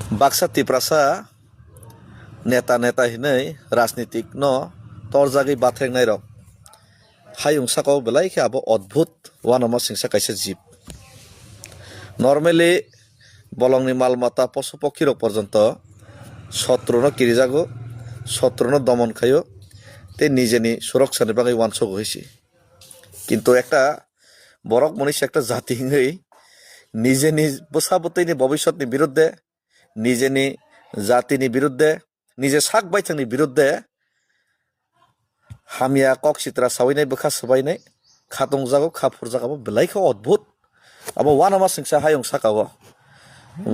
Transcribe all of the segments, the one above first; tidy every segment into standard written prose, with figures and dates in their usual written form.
Baksa tiprasa neta hinai রাজনীতিক ন তোর জায়গায় বাথেং নাই রক হায়ুং সাকাও বেলাই কে আবো অদ্ভুত ওয়ানামা সিংসা কাইসে জীব নর্মালি বলংনি মালমাতা পশু পক্ষী রক পর্যন্ত শত্রুন কিরিজাগো শত্রুন দমন খাইও তে নিজেনি সুরক্ষার বাকি ওয়ানসক হয়েছি কিন্তু একটা বরক মনীষ একটা জাতি হিংই নিজেনি বসাবতইনি ভবিষ্যৎনি বিরুদ্ধে নিজেনি জাতিনি বিরুদ্ধে নিজে সাক বাইথাंनि বিরুদ্ধে হামিয়া কক চিত্রা সাউইনাই বখা সবাইনাই খাতং জাগো খাফুর জাগাবো বেলাইখা অদ্ভুত আবো ওয়ানামা সিংসা হায়ং সাকাও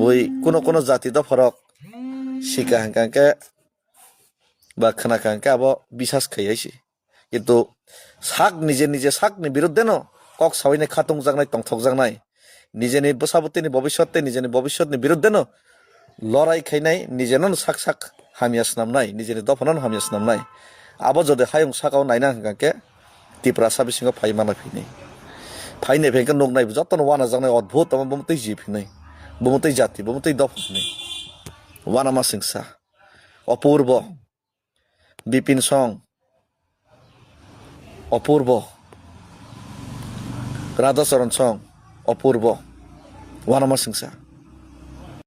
ওই কোন জাতি দ ফরক শিকা হাঙ্কাঙ্কে বা খানাকাঙ্কে আবো বিশ্বাস খাইয়াইছি কিন্তু সাক নিজে সাকনি বিরুদ্ধে ন কক সাউইনাই খাতং জাগনাই টংথক জাগনাই নিজেনি বসাবতইনি ভবিষ্যৎনি বিরুদ্ধে ন লড়াই খাইনাই নিজেন সাক হামিয়াস নামনাই নিজেনি দফনান হামিয়াস নামনাই আবো যদি হায়ং সাকাও নাইনা হাঙ্কাকে তিপ্রা সাবিসিং ফাইমানা ফাইনাই ফেंके नगनाय जतन वाना जानाय अद्भुत ama बमतै जिफिनाय बमतै जाति बमतै दफनाय वानामा सिंसा अपूर्व बिपिन सं अपूर्व राधाचरण सं अपूर्व वानामा सिंसा